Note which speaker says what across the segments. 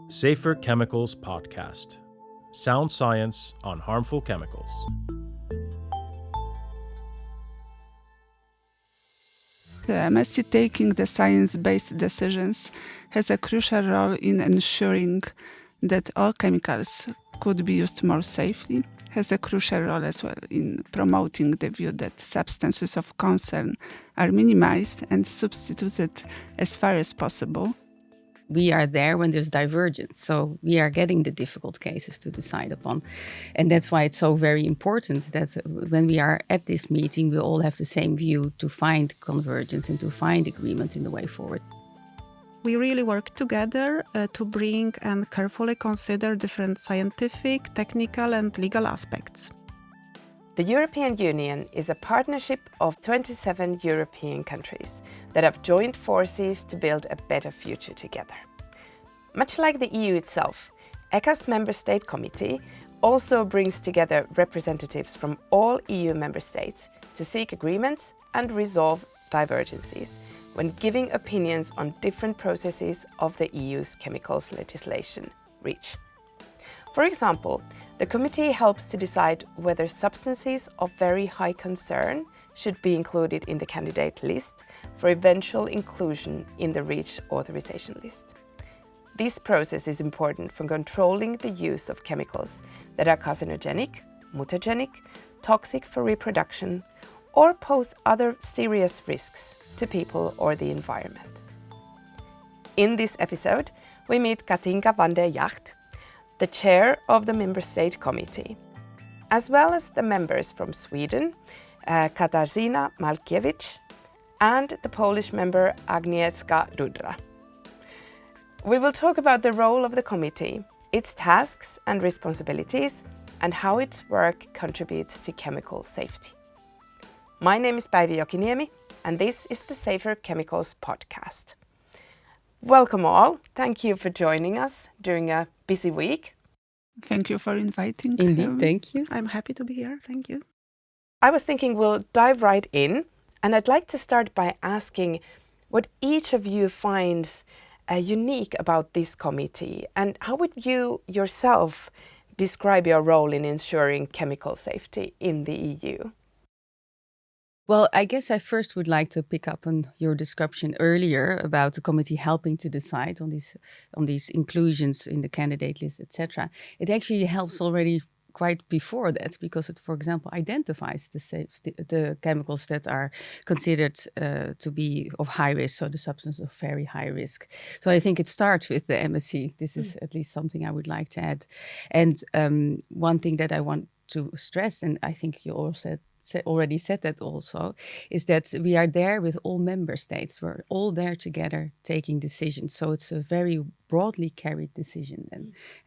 Speaker 1: Safer Chemicals Podcast. Sound science on harmful chemicals.
Speaker 2: The MSc taking the science-based decisions has a crucial role in ensuring that all chemicals could be used more safely, has a crucial role as well in promoting the view that substances of concern are minimized and substituted as far as possible.
Speaker 3: We are there when there's divergence, so we are getting the difficult cases to decide upon. And that's why it's so very important that when we are at this meeting, we all have the same view to find convergence and to find agreement in the way forward.
Speaker 4: We really work together to bring and carefully consider different scientific, technical and legal aspects.
Speaker 5: The European Union is a partnership of 27 European countries that have joined forces to build a better future together. Much like the EU itself, ECHA's Member State Committee also brings together representatives from all EU member states to seek agreements and resolve divergences when giving opinions on different processes of the EU's chemicals legislation, REACH. For example, the committee helps to decide whether substances of very high concern should be included in the candidate list for eventual inclusion in the REACH authorization list. This process is important for controlling the use of chemicals that are carcinogenic, mutagenic, toxic for reproduction, or pose other serious risks to people or the environment. In this episode, we meet Katinka van der Jagt, the chair of the Member State Committee, as well as the members from Sweden, Katarzyna Malkiewicz, and the Polish member Agnieszka Dudra. We will talk about the role of the committee, its tasks and responsibilities, and how its work contributes to chemical safety. My name is Päivi Jokiniemi, and this is the Safer Chemicals Podcast. Welcome all. Thank you for joining us during a busy week.
Speaker 2: Thank you for inviting me.
Speaker 3: Indeed, thank you.
Speaker 4: I'm happy to be here, thank you.
Speaker 5: I was thinking we'll dive right in, and I'd like to start by asking what each of you finds unique about this committee, and how would you yourself describe your role in ensuring chemical safety in the EU?
Speaker 3: Well, I guess I first would like to pick up on your description earlier about the committee helping to decide on these inclusions in the candidate list, etc. It actually helps already quite before that, because it, for example, identifies the chemicals that are considered to be of high risk, so the substance of very high risk. So I think it starts with the MSc. This is at least something I would like to add. And one thing that I want to stress, and I think you also already said that also, is that we are there with all member states. We're all there together taking decisions. So it's a very broadly carried decision.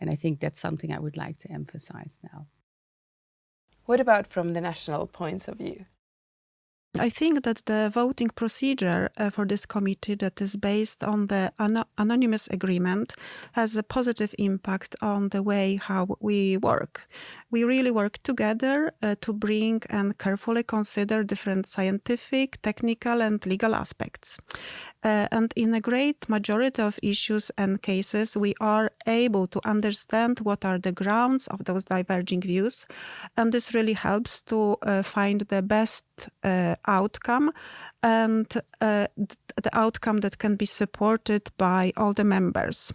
Speaker 3: And I think that's something I would like to emphasize now.
Speaker 5: What about from the national points of view?
Speaker 4: I think that the voting procedure for this committee that is based on the anonymous agreement has a positive impact on the way how we work. We really work together to bring and carefully consider different scientific, technical and legal aspects. And in a great majority of issues and cases, we are able to understand what are the grounds of those diverging views. And this really helps to find the best outcome, and the outcome that can be supported by all the members.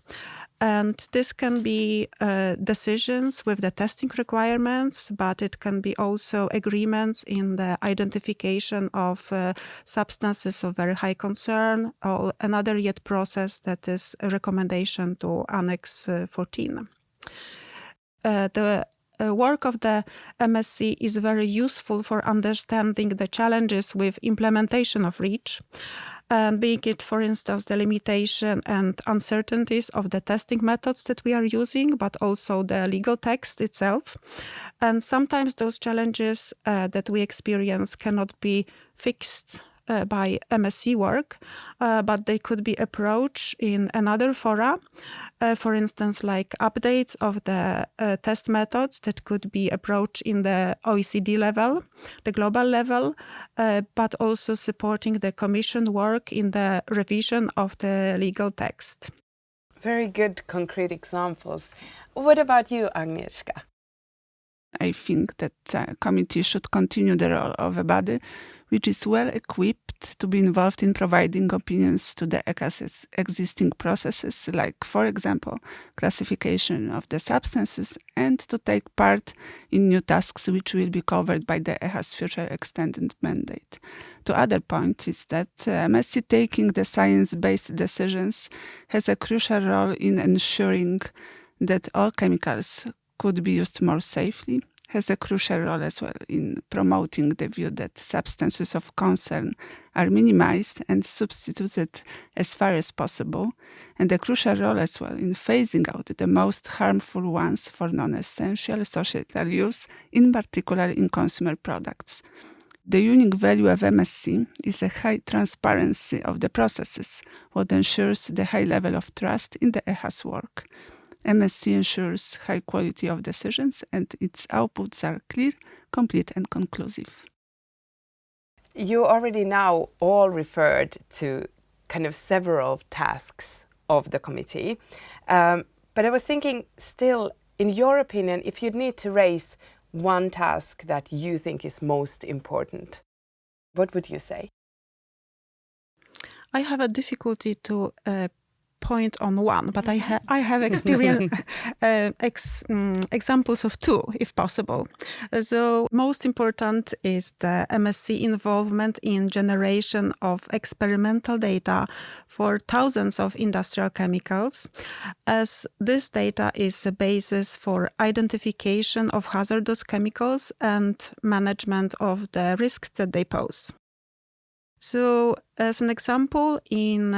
Speaker 4: And this can be decisions with the testing requirements, but it can be also agreements in the identification of substances of very high concern, or another yet process that is a recommendation to Annex 14. The work of the MSc is very useful for understanding the challenges with implementation of REACH, and being it, for instance, the limitation and uncertainties of the testing methods that we are using, but also the legal text itself. And sometimes those challenges that we experience cannot be fixed by MSc work, but they could be approached in another fora. For instance, like updates of the test methods that could be approached in the OECD level, the global level, but also supporting the Commission work in the revision of the legal text.
Speaker 5: Very good concrete examples. What about you, Agnieszka?
Speaker 2: I think that the committee should continue the role of a body which is well equipped to be involved in providing opinions to the ECHA's existing processes, like, for example, classification of the substances, and to take part in new tasks which will be covered by the ECHA's future extended mandate. The other point is that MSc taking the science-based decisions has a crucial role in ensuring that all chemicals could be used more safely, has a crucial role as well in promoting the view that substances of concern are minimized and substituted as far as possible, and a crucial role as well in phasing out the most harmful ones for non-essential societal use, in particular in consumer products. The unique value of MSc is a high transparency of the processes, what ensures the high level of trust in the ECHA's work. MSc ensures high quality of decisions and its outputs are clear, complete and conclusive.
Speaker 5: You already now all referred to kind of several tasks of the committee, but I was thinking still, in your opinion, if you'd need to raise one task that you think is most important, what would you say?
Speaker 4: I have a difficulty to point on one, but I have experience examples of two, if possible. So most important is the MSc involvement in generation of experimental data for thousands of industrial chemicals, as this data is the basis for identification of hazardous chemicals and management of the risks that they pose. So, as an example, in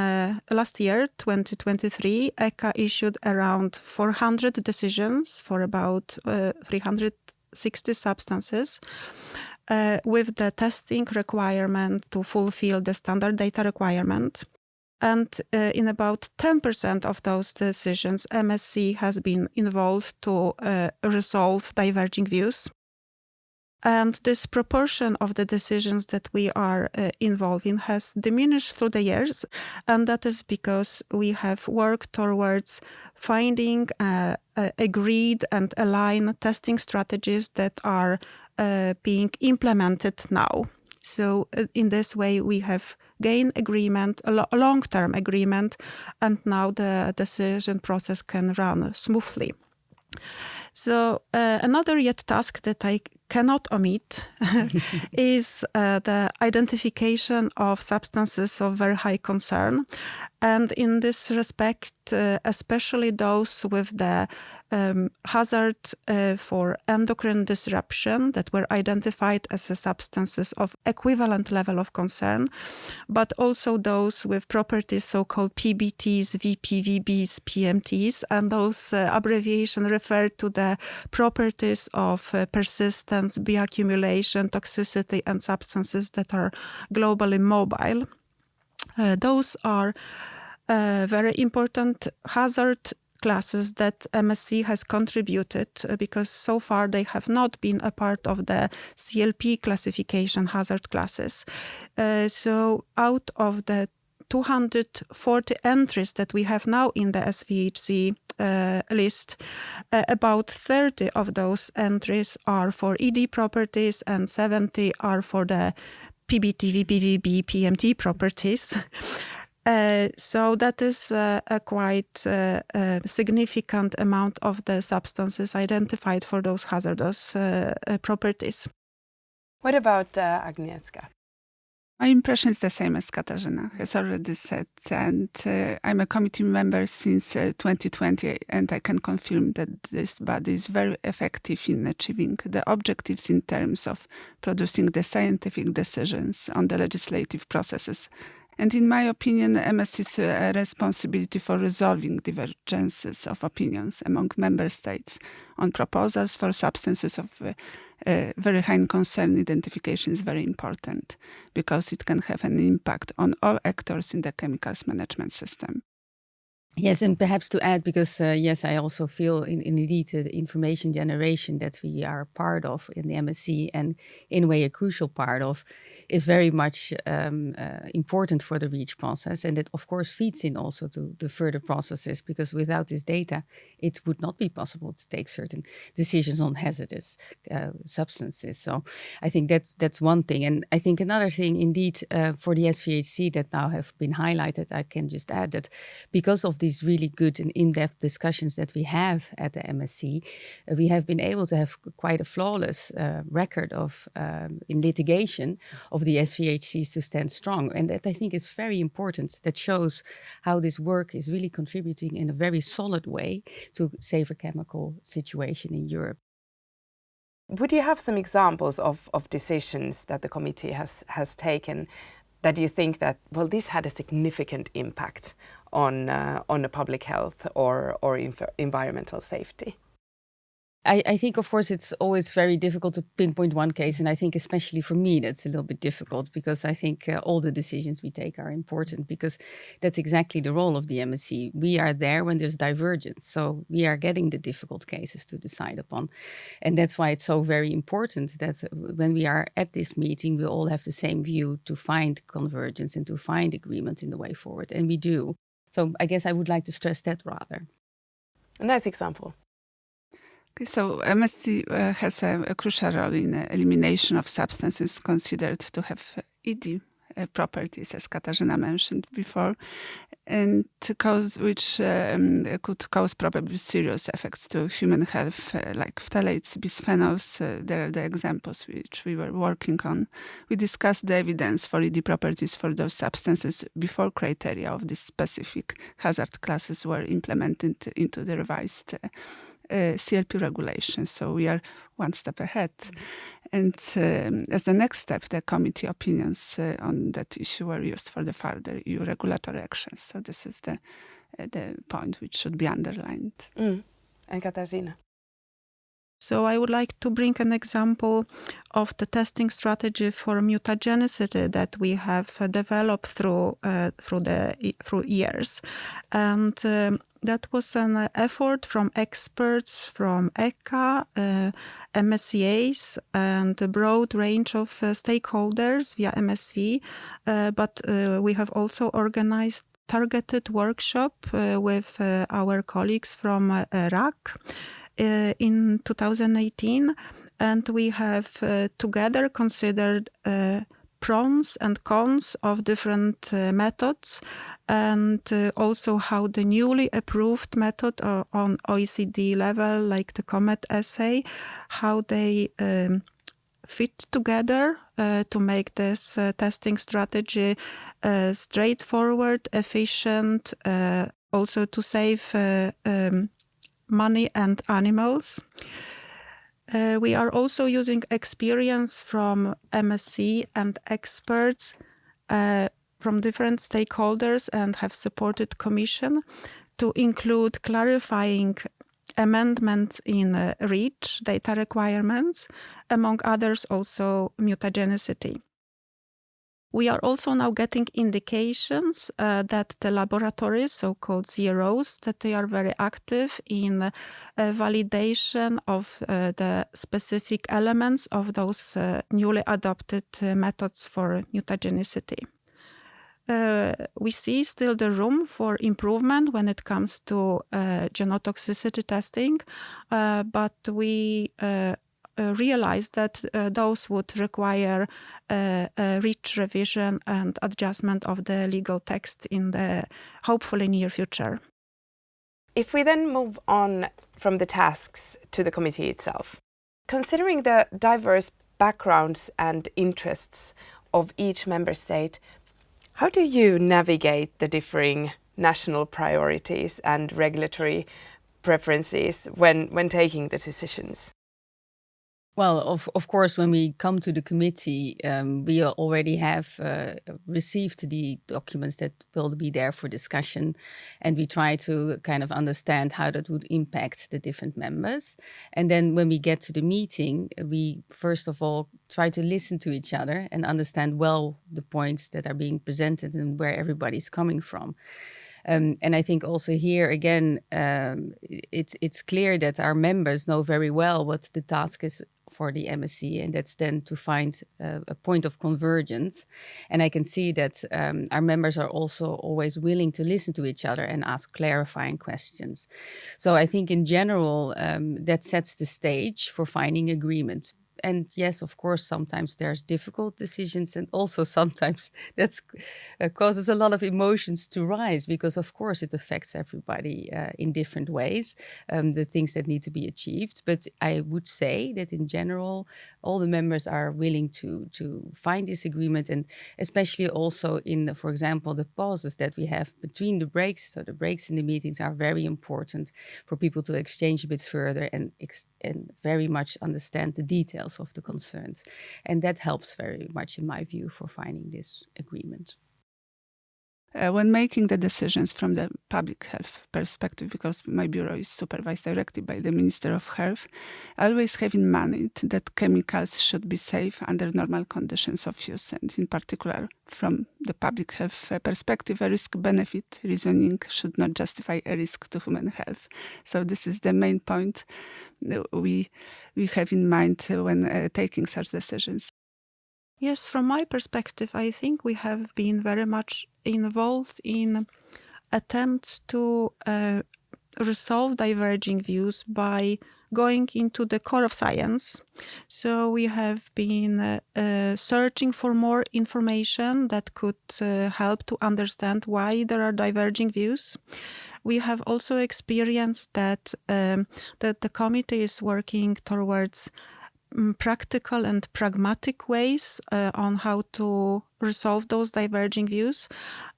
Speaker 4: last year, 2023, ECHA issued around 400 decisions for about 360 substances with the testing requirement to fulfill the standard data requirement. And in about 10% of those decisions, MSc has been involved to resolve diverging views. And this proportion of the decisions that we are involved in has diminished through the years. And that is because we have worked towards finding agreed and aligned testing strategies that are being implemented now. So in this way, we have gained agreement, a long-term agreement, and now the decision process can run smoothly. So another yet task that I cannot omit is the identification of substances of very high concern. And in this respect, especially those with the hazard for endocrine disruption that were identified as substances of equivalent level of concern, but also those with properties so-called PBTs, VPVBs, PMTs, and those abbreviations refer to the properties of persistence, bioaccumulation, toxicity, and substances that are globally mobile. Those are very important hazard classes that MSc has contributed because so far they have not been a part of the CLP classification hazard classes. So out of the 240 entries that we have now in the SVHC list, about 30 of those entries are for ED properties and 70 are for the PBT, VPVB, PMT properties. So that is a quite significant amount of the substances identified for those hazardous properties.
Speaker 5: What about Agnieszka?
Speaker 2: My impression is the same as Katarzyna has already said, and I'm a committee member since 2020, and I can confirm that this body is very effective in achieving the objectives in terms of producing the scientific decisions on the legislative processes. And in my opinion, MSc's responsibility for resolving divergences of opinions among member states on proposals for substances of very high concern identification is very important because it can have an impact on all actors in the chemicals management system.
Speaker 3: Yes, and perhaps to add, because yes, I also feel indeed the information generation that we are part of in the MSc and in a way a crucial part of is very much important for the REACH process. And it, of course, feeds in also to the further processes, because without this data, it would not be possible to take certain decisions on hazardous substances. So I think that's one thing. And I think another thing, indeed, for the SVHC that now have been highlighted, I can just add that because of these really good and in-depth discussions that we have at the MSc, we have been able to have quite a flawless record of in litigation of the SVHCs to stand strong. And that I think is very important. That shows how this work is really contributing in a very solid way to safer chemical situation in Europe.
Speaker 5: Would you have some examples of decisions that the committee has taken that you think that, well, this had a significant impact on the public health or environmental safety?
Speaker 3: I think, of course, it's always very difficult to pinpoint one case. And I think especially for me, that's a little bit difficult, because I think all the decisions we take are important, because that's exactly the role of the MSc. We are there when there's divergence. So we are getting the difficult cases to decide upon. And that's why it's so very important that when we are at this meeting, we all have the same view to find convergence and to find agreement in the way forward. And we do. So I guess I would like to stress that rather.
Speaker 5: A nice example.
Speaker 2: So MSc has a crucial role in the elimination of substances considered to have ED properties, as Katarzyna mentioned before, and which could cause probably serious effects to human health, like phthalates, bisphenols. There are the examples which we were working on. We discussed the evidence for ED properties for those substances before criteria of these specific hazard classes were implemented into the revised CLP regulations. So we are one step ahead. And as the next step, the committee opinions on that issue were used for the further EU regulatory actions. So this is the point which should be underlined.
Speaker 5: And Katarzyna?
Speaker 4: So I would like to bring an example of the testing strategy for mutagenicity that we have developed through years. And that was an effort from experts from ECHA, MSCAs, and a broad range of stakeholders via MSc. But we have also organized targeted workshop with our colleagues from RAC in 2018. And we have together considered pros and cons of different methods, and also how the newly approved method on OECD level, like the COMET assay, how they fit together to make this testing strategy straightforward, efficient, also to save money and animals. We are also using experience from MSc and experts from different stakeholders, and have supported Commission to include clarifying amendments in REACH data requirements, among others also mutagenicity. We are also now getting indications that the laboratories, so-called CROs, that they are very active in validation of the specific elements of those newly adopted methods for mutagenicity. We see still the room for improvement when it comes to genotoxicity testing, but we realize that those would require a REACH revision and adjustment of the legal text in the hopefully near future.
Speaker 5: If we then move on from the tasks to the committee itself, considering the diverse backgrounds and interests of each member state, how do you navigate the differing national priorities and regulatory preferences when taking the decisions?
Speaker 3: Well, of course, when we come to the committee, we already have received the documents that will be there for discussion, and we try to kind of understand how that would impact the different members. And then when we get to the meeting, we first of all try to listen to each other and understand well the points that are being presented and where everybody's coming from. And I think also here, again, it's clear that our members know very well what the task is for the MSc, and that's then to find a point of convergence. And I can see that our members are also always willing to listen to each other and ask clarifying questions. So I think in general, that sets the stage for finding agreement. And yes, of course, sometimes there's difficult decisions, and also sometimes that causes a lot of emotions to rise, because of course it affects everybody in different ways, the things that need to be achieved. But I would say that in general, all the members are willing to find this agreement, and especially also in, for example, the pauses that we have between the breaks. So the breaks in the meetings are very important for people to exchange a bit further and very much understand the details of the concerns. And that helps very much, in my view, for finding this agreement.
Speaker 2: When making the decisions from the public health perspective, because my bureau is supervised directly by the Minister of Health, I always have in mind that chemicals should be safe under normal conditions of use. And in particular, from the public health perspective, a risk-benefit reasoning should not justify a risk to human health. So this is the main point we have in mind when taking such decisions.
Speaker 4: Yes, from my perspective, I think we have been very much involved in attempts to resolve diverging views by going into the core of science. So we have been searching for more information that could help to understand why there are diverging views. We have also experienced that the committee is working towards practical and pragmatic ways on how to resolve those diverging views.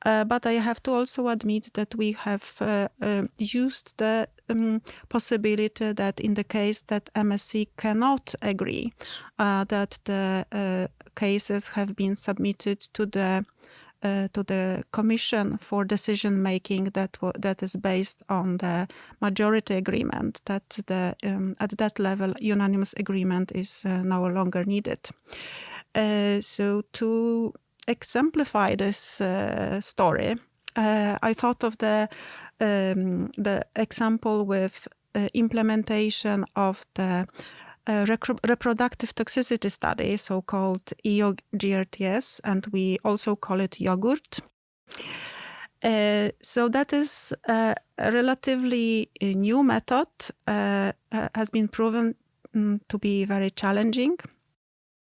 Speaker 4: But I have to also admit that we have used the possibility that in the case that MSc cannot agree, that the cases have been submitted to the Commission for decision making that is based on the majority agreement, that at that level unanimous agreement is no longer needed. So to exemplify this story, I thought of the example with implementation of the reproductive toxicity study, so-called EUGRTS, and we also call it yogurt. So that is a relatively new method, has been proven to be very challenging.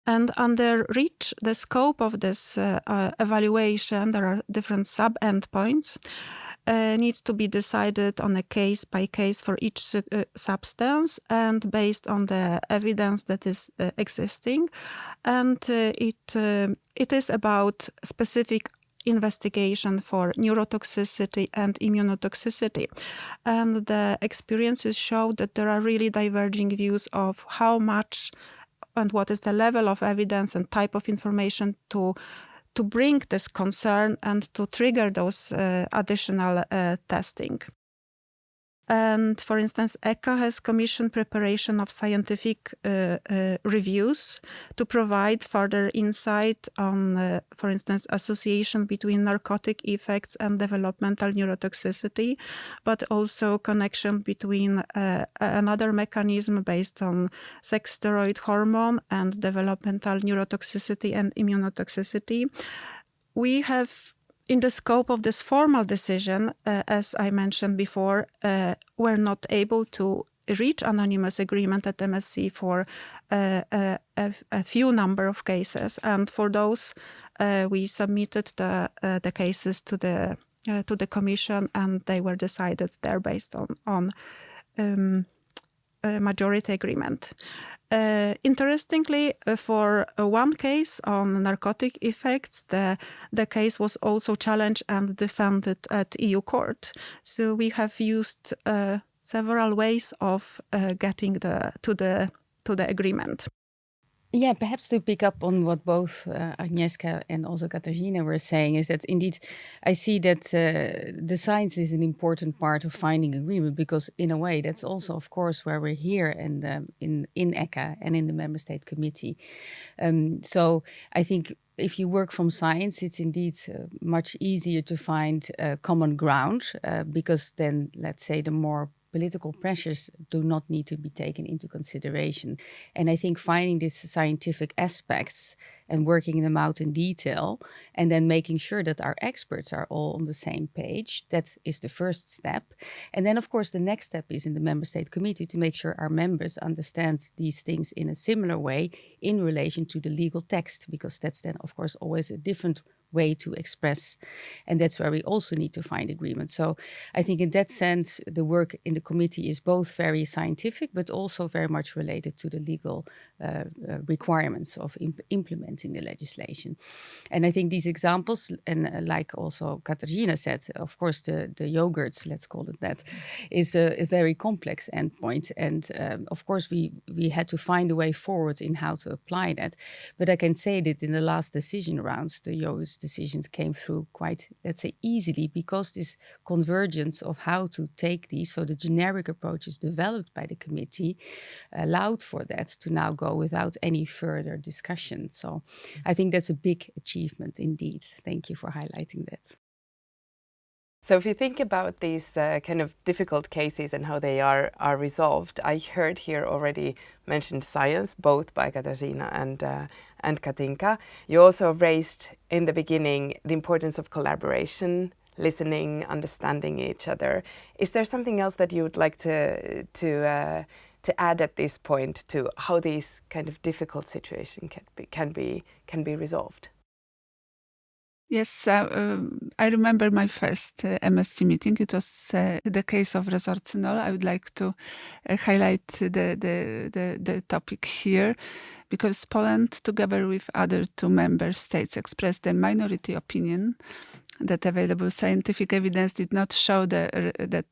Speaker 4: And under REACH, the scope of this evaluation, there are different sub-endpoints, needs to be decided on a case by case for each substance and based on the evidence that is existing. And it is about specific investigation for neurotoxicity and immunotoxicity. And the experiences show that there are really diverging views of how much and what is the level of evidence and type of information to bring this concern and to trigger those additional testing. And for instance, ECHA has commissioned preparation of scientific reviews to provide further insight on, for instance, association between narcotic effects and developmental neurotoxicity, but also connection between another mechanism based on sex steroid hormone and developmental neurotoxicity and immunotoxicity. We have, in the scope of this formal decision, as I mentioned before, we're not able to reach anonymous agreement at MSc for a few number of cases, and for those we submitted the cases to the Commission, and they were decided there based on majority agreement. Interestingly, for one case on narcotic effects, the case was also challenged and defended at EU court. So we have used several ways of getting to the agreement.
Speaker 3: Yeah, perhaps to pick up on what both Agnieszka and also Katarzyna were saying, is that indeed I see that the science is an important part of finding agreement, because in a way that's also, of course, where we're here in ECHA and in the Member State Committee. So I think if you work from science, it's indeed much easier to find common ground, because then, let's say, the more political pressures do not need to be taken into consideration. And I think finding these scientific aspects and working them out in detail, and then making sure that our experts are all on the same page, that is the first step. And then, of course, the next step is in the member state committee to make sure our members understand these things in a similar way in relation to the legal text, because that's then, of course, always a different way to express. And that's where we also need to find agreement. So I think in that sense, the work in the committee is both very scientific, but also very much related to the legal requirements of implementing the legislation. And I think these examples, and like also Katarzyna said, of course, the yogurts, let's call it that, is a very complex endpoint. And of course, we had to find a way forward in how to apply that. But I can say that in the last decision rounds, the yogurts decisions came through quite, let's say, easily, because this convergence of how to take these, so the generic approaches developed by the committee allowed for that to now go without any further discussion. So I think that's a big achievement indeed. Thank you for highlighting that.
Speaker 5: So if you think about these kind of difficult cases and how they are resolved, I heard here already mentioned science, both by Katarzyna and Katinka. You also raised in the beginning the importance of collaboration, listening, understanding each other. Is there something else that you would like to add at this point to how these kind of difficult situations can be resolved?
Speaker 2: Yes, I remember my first MSc meeting. It was the case of resorcinol. I would like to highlight the topic here, because Poland, together with other two member states, expressed a minority opinion that available scientific evidence did not show that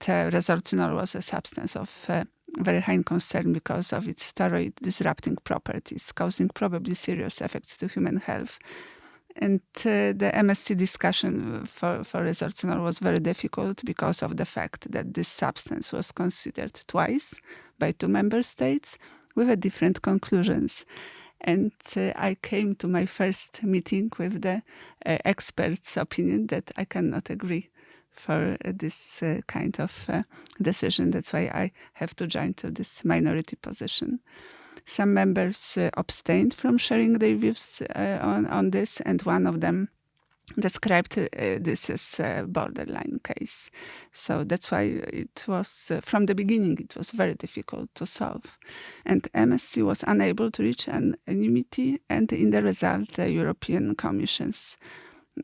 Speaker 2: resorcinol was a substance of very high concern because of its steroid disrupting properties, causing probably serious effects to human health. And the MSc discussion for resorcinol was very difficult because of the fact that this substance was considered twice by two member states with different conclusions. And I came to my first meeting with the expert's opinion that I cannot agree for this kind of decision. That's why I have to join to this minority position. Some members abstained from sharing their views on this, and one of them described this as a borderline case. So that's why it was, from the beginning, it was very difficult to solve. And MSc was unable to reach an unanimity, and in the result, the European Commission's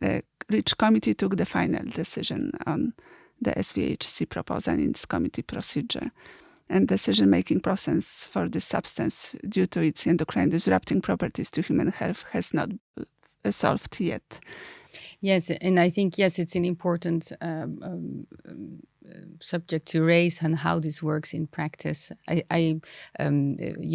Speaker 2: REACH committee took the final decision on the SVHC proposal in its committee procedure. And decision-making process for this substance, due to its endocrine disrupting properties to human health, has not solved yet.
Speaker 3: Yes, and I think, yes, it's an important subject to raise on how this works in practice. You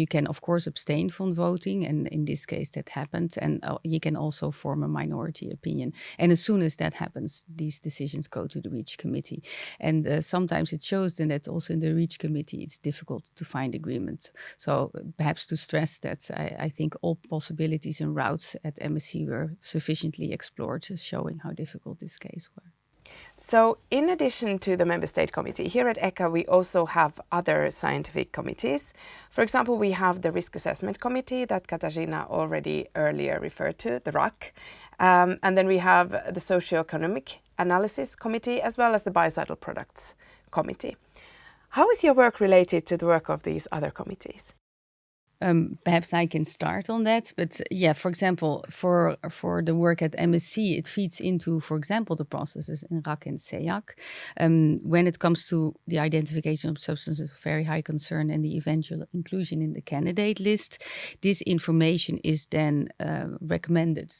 Speaker 3: can, of course, abstain from voting, and in this case that happened, and you can also form a minority opinion. And as soon as that happens, these decisions go to the REACH committee. And sometimes it shows then that also in the REACH committee it's difficult to find agreement. So perhaps to stress that I think all possibilities and routes at MSc were sufficiently explored, showing how difficult this case was.
Speaker 5: So in addition to the Member State Committee, here at ECHA we also have other scientific committees. For example, we have the Risk Assessment Committee that Katarzyna already earlier referred to, the RAC. And then we have the Socioeconomic Analysis Committee, as well as the Biocidal Products Committee. How is your work related to the work of these other committees?
Speaker 3: Perhaps I can start on that, but yeah, for example, for the work at MSc, it feeds into, for example, the processes in RAC and CEAC. When it comes to the identification of substances of very high concern and the eventual inclusion in the candidate list, this information is then recommended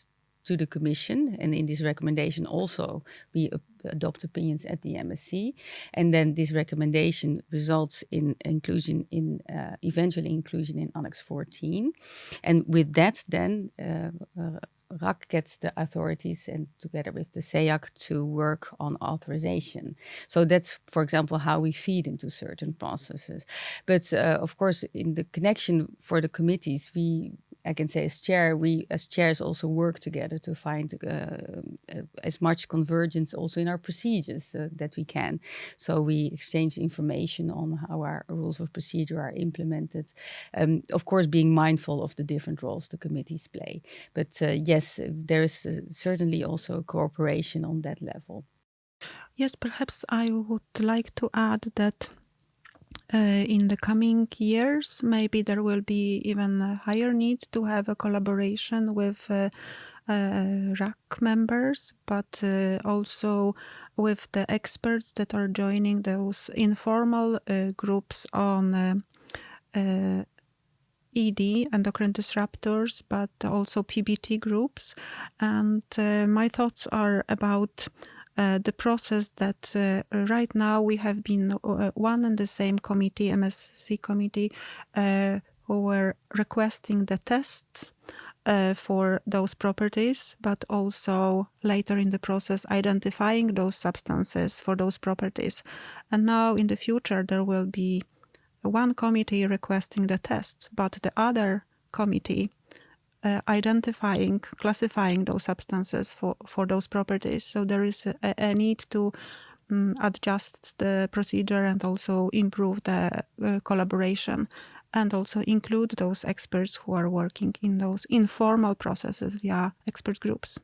Speaker 3: to the Commission, and in this recommendation also we adopt opinions at the MSc, and then this recommendation results in inclusion in eventual inclusion in Annex 14, and with that then RAC gets the authorities and together with the CEAC to work on authorization. So that's, for example, how we feed into certain processes. But of course, in the connection for the committees, we I can say as chair, we as chairs also work together to find as much convergence also in our procedures that we can. So we exchange information on how our rules of procedure are implemented. Of course, being mindful of the different roles the committees play. But yes, there is certainly also cooperation on that level.
Speaker 4: Yes, perhaps I would like to add that in the coming years, maybe there will be even a higher need to have a collaboration with RAC members, but also with the experts that are joining those informal groups on ED, endocrine disruptors, but also PBT groups. And my thoughts are about the process that right now we have been one and the same committee, MSC committee, who were requesting the tests for those properties, but also later in the process identifying those substances for those properties. And now in the future there will be one committee requesting the tests, but the other committee identifying, classifying those substances for those properties. So there is a need to adjust the procedure and also improve the collaboration, and also include those experts who are working in those informal processes via expert groups.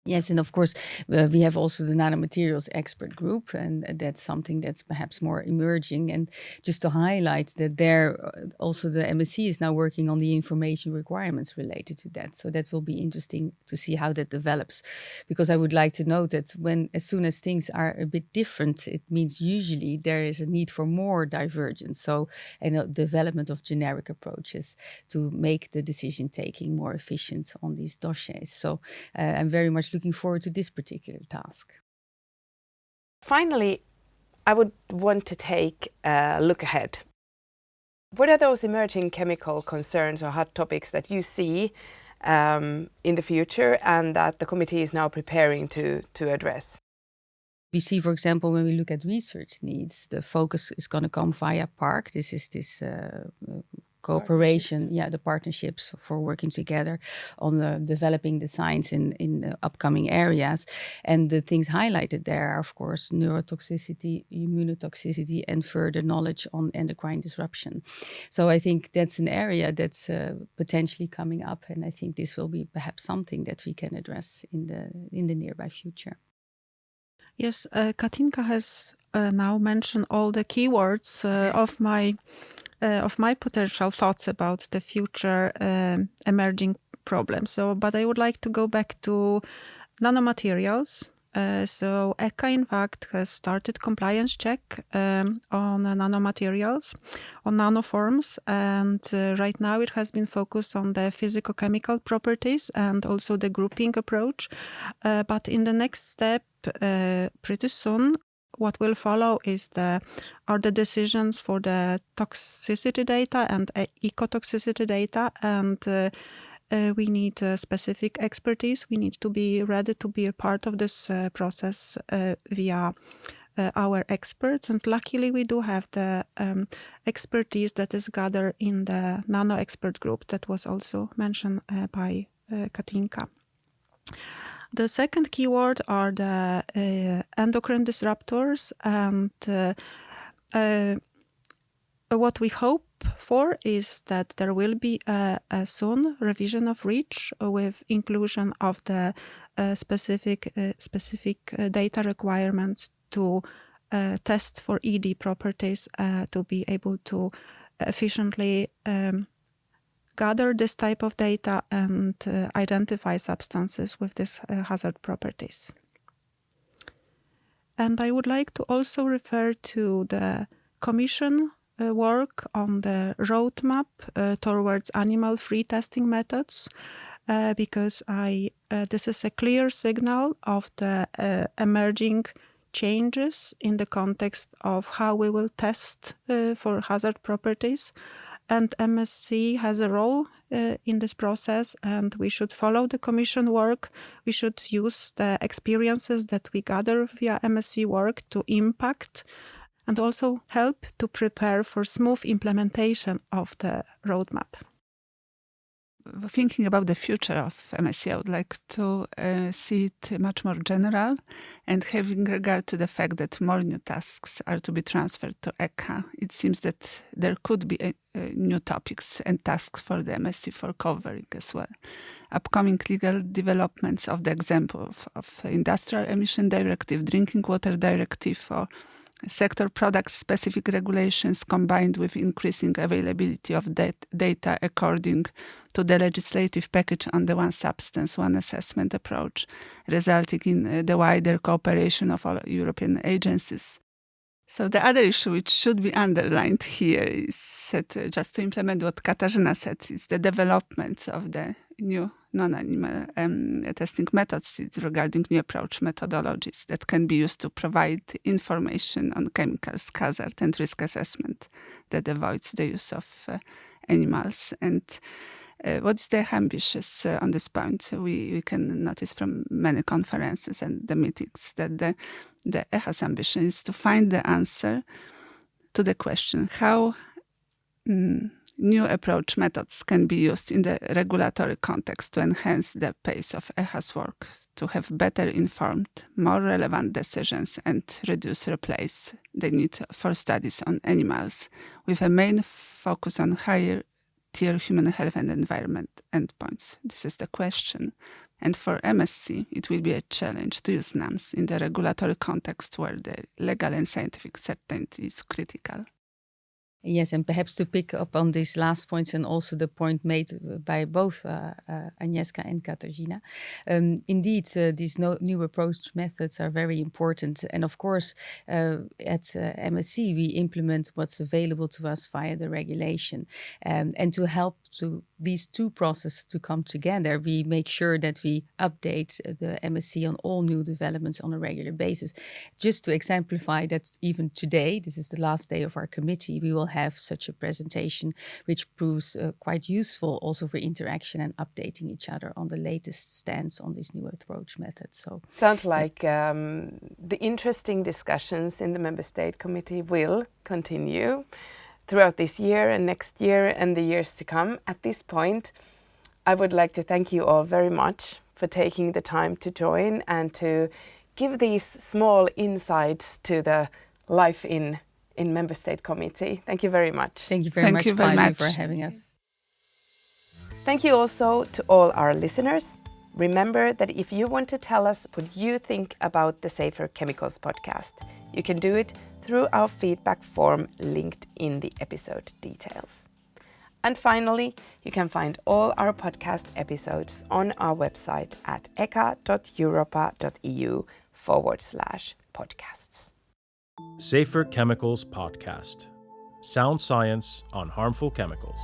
Speaker 3: Yes, and of course, we have also the nanomaterials expert group, and that's something that's perhaps more emerging. And just to highlight that there, also the MSc is now working on the information requirements related to that. So that will be interesting to see how that develops. Because I would like to note that as soon as things are a bit different, it means usually there is a need for more divergence. So, development of generic approaches to make the decision taking more efficient on these dossiers. So I'm very much looking forward to this particular task.
Speaker 5: Finally, I would want to take a look ahead. What are those emerging chemical concerns or hot topics that you see in the future and that the committee is now preparing to address?
Speaker 3: We see, for example, when we look at research needs, the focus is going to come via PARC. This is this cooperation, the partnerships for working together on developing the science in the upcoming areas. And the things highlighted there are, of course, neurotoxicity, immunotoxicity, and further knowledge on endocrine disruption. So I think that's an area that's potentially coming up, and I think this will be perhaps something that we can address in the nearby future.
Speaker 4: Yes, Katinka has now mentioned all the keywords of my potential thoughts about the future emerging problems. But I would like to go back to nanomaterials. So ECHA, in fact, has started compliance check on nanomaterials, on nanoforms, and right now it has been focused on the physicochemical properties and also the grouping approach. But in the next step, pretty soon, what will follow are the decisions for the toxicity data and ecotoxicity data, and we need specific expertise. We need to be ready to be a part of this process via our experts. And luckily, we do have the expertise that is gathered in the nano expert group that was also mentioned by Katinka. The second keyword are the endocrine disruptors, and what we hope for is that there will be a soon revision of REACH with inclusion of the specific data requirements to test for ED properties to be able to efficiently gather this type of data and identify substances with these hazard properties. And I would like to also refer to the Commission work on the roadmap towards animal-free testing methods, because this is a clear signal of the emerging changes in the context of how we will test for hazard properties. And MSc has a role in this process, and we should follow the Commission work. We should use the experiences that we gather via MSc work to impact and also help to prepare for smooth implementation of the roadmap.
Speaker 2: thinking about the future of MSc, I would like to see it much more general, and having regard to the fact that more new tasks are to be transferred to ECHA. It seems that there could be new topics and tasks for the MSc for covering as well. Upcoming legal developments of the example of Industrial Emission Directive, Drinking Water Directive, or sector product-specific regulations combined with increasing availability of data according to the legislative package on the one substance, one assessment approach, resulting in the wider cooperation of all European agencies. So the other issue which should be underlined here is that, just to implement what Katarzyna said, is the development of the new non-animal testing methods regarding new approach methodologies that can be used to provide information on chemicals, hazard and risk assessment that avoids the use of animals. And what is the ambitious on this point? We can notice from many conferences and the meetings that the ECHA's ambition is to find the answer to the question how new approach methods can be used in the regulatory context to enhance the pace of ECHA's work, to have better informed, more relevant decisions and replace the need for studies on animals, with a main focus on higher tier human health and environment endpoints. This is the question. And for MSc, it will be a challenge to use NAMs in the regulatory context where the legal and scientific certainty is critical.
Speaker 3: Yes, and perhaps to pick up on these last points and also the point made by both Agnieszka and Katarzyna. Indeed, these new approach methods are very important. And of course, at MSc, we implement what's available to us via the regulation. And to help to these two processes to come together, we make sure that we update the MSc on all new developments on a regular basis. Just to exemplify that even today, this is the last day of our committee, we will have such a presentation which proves quite useful also for interaction and updating each other on the latest stance on these new approach methods. So
Speaker 5: sounds like the interesting discussions in the Member State Committee will continue throughout this year and next year and the years to come. At this point, I would like to thank you all very much for taking the time to join and to give these small insights to the life in Member State Committee. Thank you very much.
Speaker 3: Thank you very much, Päivi, for having us.
Speaker 5: Thank you also to all our listeners. Remember that if you want to tell us what you think about the Safer Chemicals podcast, you can do it through our feedback form linked in the episode details. And finally, you can find all our podcast episodes on our website at echa.europa.eu/podcasts.
Speaker 1: Safer Chemicals Podcast. Sound science on harmful chemicals.